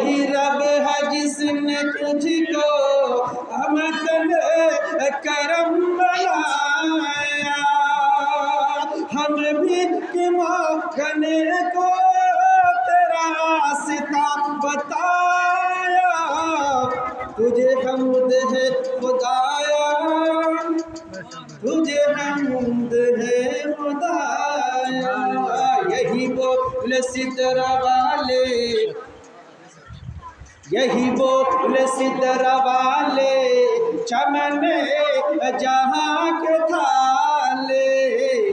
وہی رب ہے جس نے تجھ کو رحمتِ کرم بنایا، ہم بھی مانگنے کو تیرا راستہ بتایا، تجھے حمد ہے خدایا، تجھے حمد ہے خدایا۔ یہی بول سدرا والے، یہی بول سدرا والے، چمن جہاں کے تھالے،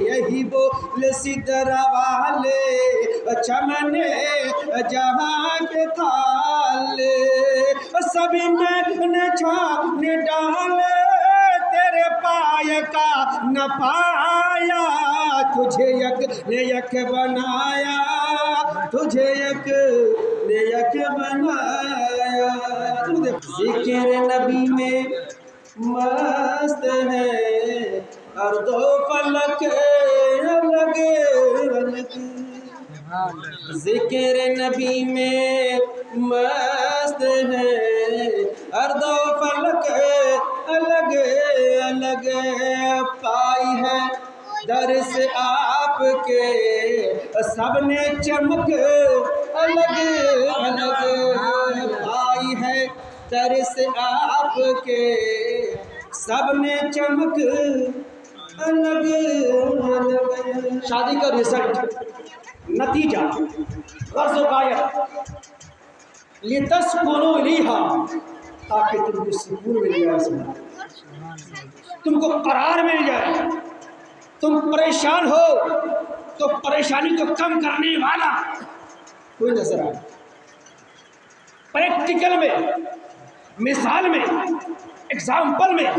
یہی بول سدرا والے، چمن جہاں کے تھالے، سبھی میں نے چھان ڈالے، تیرے پائے کا نہ پایا، تجھے یک نے یک بنایا، تجھے یک نے یک بنایا۔ ذکر نبی میں مست ہے ارض و فلک الگ الگ، ذکر نبی میں مست ہے ارض و فلک الگ الگ، پائی ہے درس آپ کے سب نے چمک الگ الگ، پائی ہے درس آپ کے سب نے چمک الگ الگ۔ شادی کا رزلٹ، نتیجہ، غرض و غایت، لِتَسْكُنُوا إِلَيْهَا، تاکہ تم کو سکون مل جائے، تم کو قرار مل جائے۔ تم پریشان ہو تو پریشانی کو کم کرنے والا کوئی نظر آئے، پریکٹیکل میں، مثال میں، ایگزامپل میں۔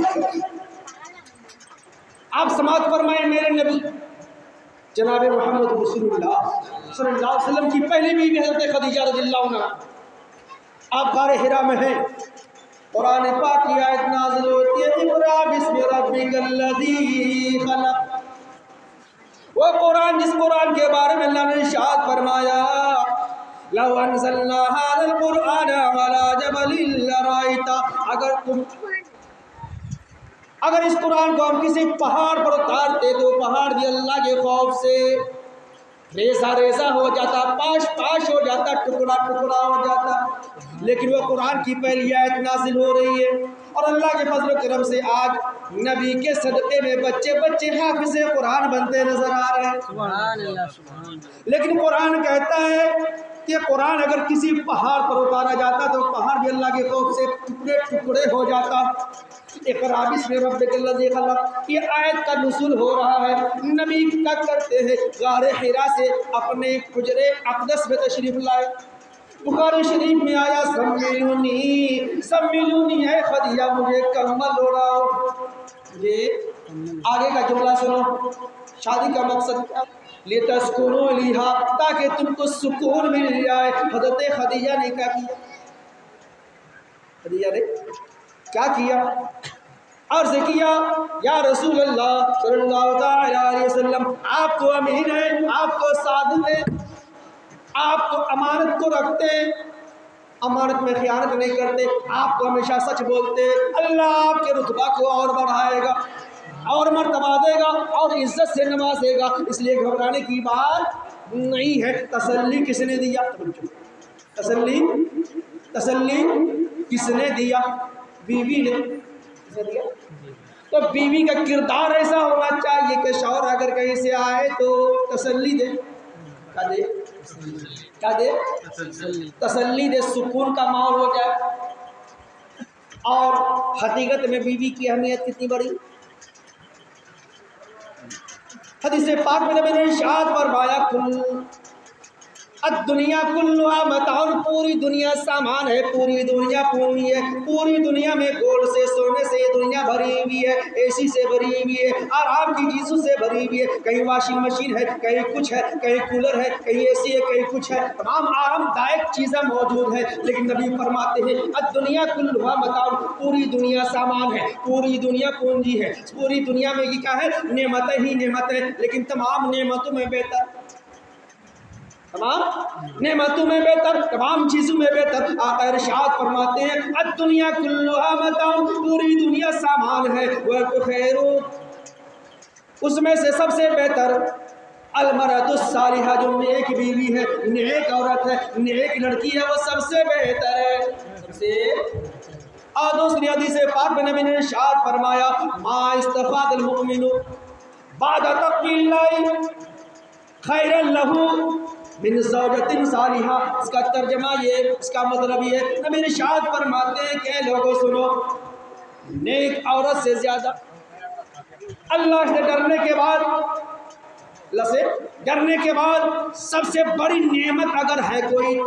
آپ سماعت فرمائیں میرے نبی جناب محمد رسول اللہ صلی اللہ علیہ وسلم کی پہلی بیوی حضرت خدیجہ رضی اللہ عنہ، آپ غار حرا میں ہیں، قرآن پاک کی آیت نازل ہوتی ہے، اقرأ بسم ربک الذی خلق۔ وہ قرآن، جس قرآن کے بارے میں اللہ نے ارشاد فرمایا، لو انزلنا هذا القرآن على جبل لرأيت، اگر اس قرآن کو ہم کسی پہاڑ پر اتارتے تو پہاڑ بھی اللہ کے خوف سے ریزہ ریزہ ہو جاتا، پاش پاش ہو جاتا، ٹکڑا ٹکڑا ہو جاتا۔ لیکن وہ قرآن کی پہلی آیت نازل ہو رہی ہے، اور اللہ کے فضل و کرم سے آج نبی کے صدقے میں بچے بچے حافظ قرآن بنتے نظر آ رہے ہیں۔ لیکن قرآن کہتا ہے کہ قرآن اگر کسی پہاڑ پر اتارا جاتا تو پہاڑ بھی اللہ کے خوف سے ٹکڑے ٹکڑے ہو جاتا۔ اقرأ بسم ربک الذی خلق، یہ آیت کا نزول ہو رہا ہے، نبی کیا کرتے ہیں، غار حرا سے اپنے حجرے اقدس میں تشریف لائے۔ بخاری شریف میں آیا، سملونی سملونی اے خدیجہ، مجھے کمل اڑاؤ۔ یہ آگے کا جملہ سنو، شادی کا مقصد کیا؟ لِتَسْكُنُوا إِلَيْهَا، تاکہ تم کو سکون مل جائے۔ حضرت خدیجہ نے کیا کیا؟ خدیجہ نے کیا کیا؟ عرض کیا، یا رسول اللہ صلی اللہ علیہ وسلم، آپ تو امین ہیں، آپ کو صادق ہیں، آپ تو امانت کو رکھتے ہیں، امانت میں خیانت نہیں کرتے، آپ تو ہمیشہ سچ بولتے، اللہ آپ کے رتبہ کو اور بڑھائے گا، اور مرتبہ دے گا، اور عزت سے نوازے گا، اس لیے گھبرانے کی بات نہیں ہے۔ تسلی کس نے دیا؟ تسلی کس نے دیا؟ بیوی نے دیا۔ تو بیوی کا کردار ایسا ہونا چاہیے کہ شوہر اگر کہیں سے آئے تو تسلی دے، کیا دے؟ کیا دے؟ تسلی دے، سکون کا ماحول ہو جائے۔ اور حقیقت میں بیوی کی اہمیت کتنی بڑی؟ حدیث پاک میں نبی نے ارشاد فرمایا، الدنیا کلھا متاع، پوری دنیا سامان ہے، پوری دنیا پونی ہے، پوری دنیا میں گولڈ سے، سونے سے یہ دنیا بھری ہوئی ہے، اے سی سے بھری ہوئی ہے، آرام کی چیزوں سے بھری ہوئی ہے، کہیں واشنگ مشین ہے، کہیں کچھ ہے، کہیں کولر ہے، کہیں اے سی ہے، کہیں کچھ ہے، تمام آرام دائق چیزیں موجود ہیں۔ لیکن نبی فرماتے ہیں، الدنیا کلھا متاع، پوری دنیا سامان ہے، پوری دنیا پونجی ہے، پوری دنیا میں یہ کیا ہے؟ نعمتیں ہی نعمتیں، لیکن تمام نعمتوں میں بہتر तमाम नेमतों में बेहतर, तमाम चीज़ों में बेहतर। आका इरशाद फरमाते हैं अद्दुनिया कुल्लुहा मताउन, पूरी दुनिया सामान है, वह खैरु, उसमें से सबसे बेहतर अलमरतुस सालिहा, जो नेक बीवी है, नेक औरत है, नेक लड़की है, वो सबसे बेहतर है, सबसे। और दूसरी हदीस पाक में नबी ने इरशाद फरमाया मा इस्तफादल मुमिनु बाद तक़विल्लाहि खैरन लहू मिन ज़ौजतिन सालिहा। इसका तर्जमा ये, इसका मतलब ये, नबी ने इरशाद फरमाते हैं कि लोगों सुनो, नेक औरत से ज़्यादा अल्लाह से डरने के बाद, अल्लाह से डरने के बाद सबसे बड़ी नेमत अगर है कोई,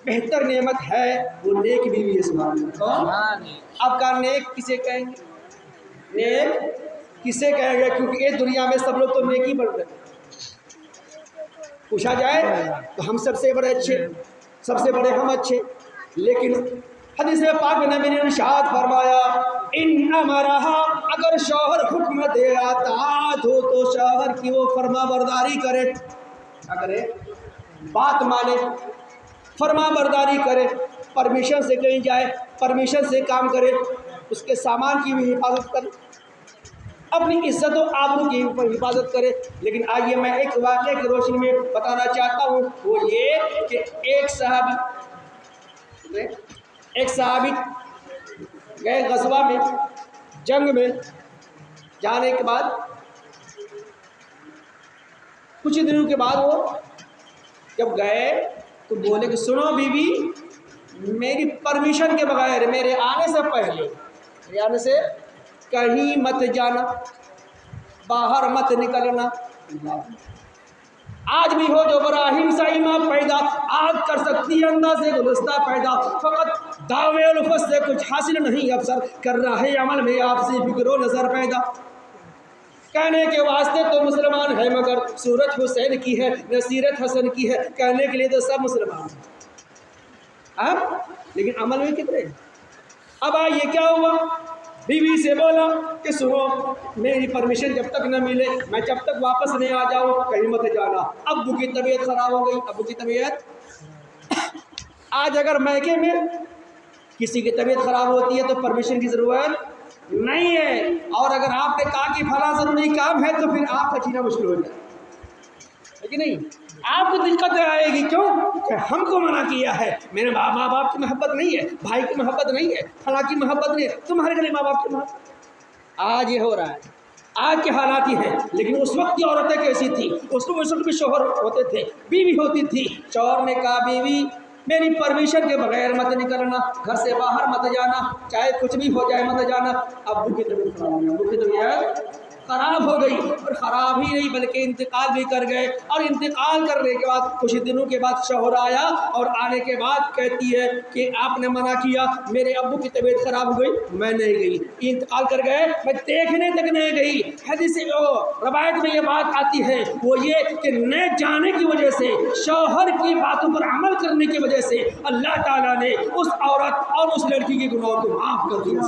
बेहतर नेमत है, वो नेक बीवी है। सुभान अल्लाह। अब का नेक किसे कहेंगे? नेक किसे कहेंगे? क्योंकि इस दुनिया में सब लोग तो नेक ही बढ़ रहे हैं। पूछा जाए तो हम सबसे बड़े अच्छे, सबसे बड़े हम अच्छे, लेकिन हदीस में पाक में नबी ने इरशाद फरमाया इन्नमा रहा, अगर शौहर हुक्म दे अताअत हो तो शौहर की वो फरमाबरदारी करे, क्या करे? बात माने, फरमाबरदारी करे, परमिशन से कहीं जाए, परमिशन से काम करे, उसके सामान की भी हिफाजत करे, अपनी इज्जत और आबरू की हिफाजत करे। लेकिन आइए मैं एक वाक़े की रोशनी में बताना चाहता हूँ, वो ये कि एक सहाबी गए ग़ज़वा में, जंग में जाने के बाद कुछ दिनों के बाद वो जब गए तो बोले कि सुनो बीवी, मेरी परमिशन के बगैर, मेरे आने से पहले, मेरे आने से कहीं मत जाना, बाहर मत निकलना। आज भी हो जो इब्राहिम सा ईमान पैदा, आग कर सकती है अंदाज़े गुलस्ता पैदा, फ़कत दावे उल्फत से कुछ हासिल नहीं अफसर, कर रहा है अमल में आपसे फिक्रो नज़र पैदा। कहने के वास्ते तो मुसलमान है, मगर सूरत हुसैन की है, नसीरत हसन की है, कहने के लिए तो सब मुसलमान हैं, लेकिन अमल में कितने? अब आइए क्या हुआ, बीवी से बोला कि सुनो, मेरी परमिशन जब तक न मिले, मैं जब तक वापस नहीं आ जाऊँ कहीं मत जाना। अब्बू की तबीयत ख़राब हो गई, अब्बू की तबीयत, आज अगर मैके में किसी की तबीयत ख़राब होती है तो परमिशन की ज़रूरत नहीं है, और अगर आपने कहा कि फला ज़रूरी काम है तो फिर आपका जीना मुश्किल हो जाए, है कि नहीं? आपको दिक्कत आएगी, क्यों? कि हमको मना किया है, मेरे माँ बाप की मोहब्बत नहीं है, भाई की मोहब्बत नहीं है, फला की मोहब्बत नहीं है, तुम्हारे घर माँ बाप की मोहब्बत। आज ये हो रहा है, आज के हालात ही हैं। लेकिन उस वक्त की औरतें कैसी थी? उस वक्त भी शौहर होते थे, बीवी होती थी। शौहर ने कहा बीवी, मेरी परमिशन के बगैर मत निकलना, घर से बाहर मत जाना, चाहे कुछ भी हो जाए मत जाना। अब्बू की तबीयत खराब हो गई, अब्बू की तबीयत ख़राब हो गई, और ख़राब ही नहीं बल्कि इंतकाल भी कर गए। और इंतकाल करने के बाद कुछ दिनों के बाद शौहर आया, और आने के बाद कहती है कि आपने मना किया, मेरे अब्बू की तबीयत ख़राब हो गई, मैं नहीं गई, इंतकाल कर गए, मैं देखने तक नहीं गई। हदीस रवायत में ये बात आती है, वो ये कि न जाने की वजह से, शौहर की बातों पर अमल करने की वजह से अल्लाह ताला ने उस औरत और उस लड़की के गुनाहों को माफ़ कर दिया।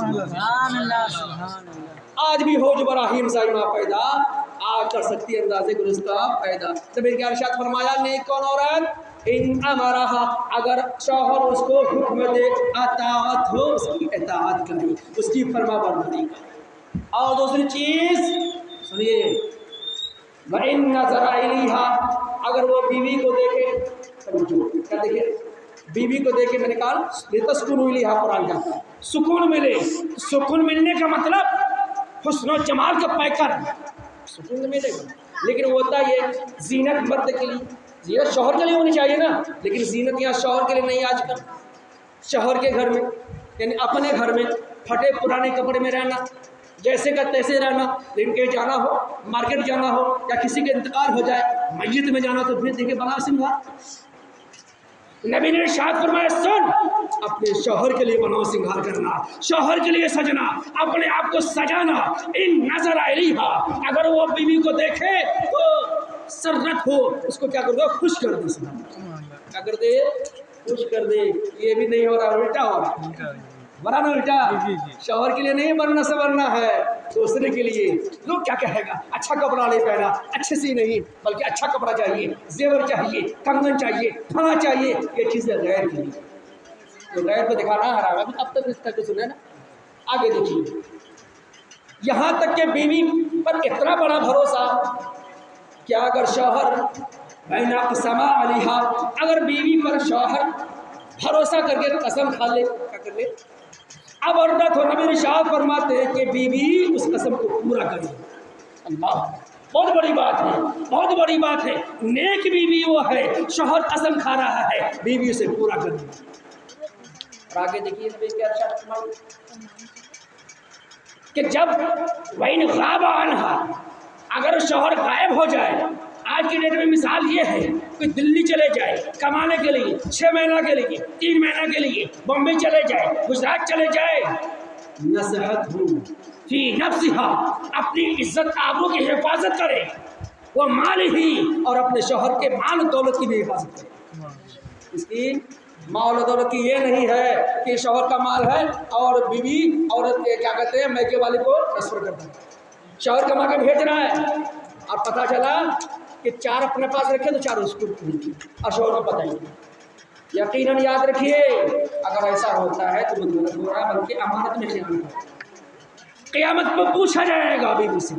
आज भी हो जो इब्राहिम सा ईमान पैदा, आज कर सकती है अंदाज़े गुलिस्ता पैदा। तभी क्या इरशाद फरमाया, नेक कौन औरत इन अमरहा, अगर शौहर उसको हुक्म दे अताअत हो, उसकी इताअत करे, उसकी फरमाबरदारी करे। और दूसरी चीज़ सुनिए, व इन नज़र इलैहा, अगर वो बीवी को देखे, समझो क्या देखे, बीवी को देखे, मैंने कहा लितस्कुनु इलैहा, कुरान कहता है सुकून मिले। सुकून मिलने का मतलब हुस्न और जमाल का पैकर, सुकून मिलेगा। लेकिन होता ये जीनत मर्द के लिए, जीनत शौहर के लिए होनी चाहिए ना, लेकिन जीनत यहाँ शौहर के लिए नहीं। आजकल शौहर के घर में, यानी अपने घर में फटे पुराने कपड़े में रहना, जैसे का तैसे रहना। लेकिन कहीं जाना हो, मार्केट जाना हो, या किसी का इंतकाल हो जाए, मस्जिद में जाना, तो फिर देखिए बना सिंगार। नबी ने इरशाद फरमाया, सुन, अपने शौहर के लिए बनाओ सिंगार करना, शौहर के लिए सजना, अपने आप को सजाना। इन नजर इलैहा, अगर वो बीवी को देखे तो सररत हो, उसको क्या कर दो, खुश कर दे। क्या कर दे? खुश कर दे। ये भी नहीं हो रहा, उल्टा हो रहा। बनाना उल्टा, शौहर के लिए नहीं बनना संवरना है, दूसरे के लिए। लोग क्या कहेगा, अच्छा कपड़ा नहीं पहना, अच्छे से नहीं बल्कि अच्छा कपड़ा चाहिए, जेवर चाहिए, कंगन चाहिए, खाना चाहिए, ये चीज़ें गैर की। तो गैर को दिखाना हराम है। अब तक इस तक सुने ना, आगे देखिए, यहाँ तक के बीवी पर इतना बड़ा भरोसा क्या अगर शौहर बैना कसमा अलीहा, अगर बीवी पर शौहर भरोसा करके कसम खा ले, क्या कर ले, अब औरत हो, नबी इरशाद फरमाते हैं कि बीवी उस कसम को पूरा करे। अल्लाह, बहुत बड़ी बात है, बहुत बड़ी बात है। नेक बीवी वो है, शौहर कसम खा रहा है, बीवी उसे पूरा करे। और आगे देखिए नबी क्या इरशाद फरमाते कि जब वैन गाबा अनहा, अगर शौहर गायब हो जाए, आज की डेट में मिसाल ये है, कोई दिल्ली चले जाए कमाने के लिए, 6 महीना के लिए, 3 महीना के लिए, बॉम्बे चले जाए, गुजरात चले जाए, नसहतहु फी नफ्सिहा, अपनी इज्जत आबरू की हिफाजत करे, वो माल ही, और अपने शौहर के माल दौलत की भी हिफाजत करे। इसकी माल दौलत की ये नहीं है कि शौहर का माल है और बीवी औरत के क्या कहते हैं मैके वाले को ट्रांसफर करता है, शौहर कमा के भेज रहा है, और पता चला कि 4 अपने पास रखे तो 4 उसको और शौहर को पता ही नहीं। यकीनन याद रखिए, अगर ऐसा होता है तो गलत हो रहा है, बल्कि अमानत में खयानत है। क़यामत में पूछा जाएगा बीवी से,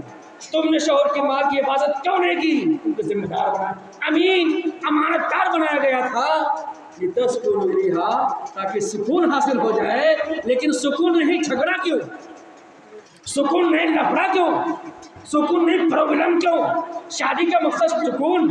तुमने शौहर के माल की हिफाजत क्यों नहीं की? उनको जिम्मेदार बनाया, अमीन अमानतदार बनाया गया था, ये 10 को लिहा, ताकि सुकून हासिल हो जाए। लेकिन सुकून नहीं झगड़ा क्यों, सुकून नहीं लफड़ा क्यों, सुकून नहीं प्रॉब्लम क्यों? शादी का मकसद सुकून।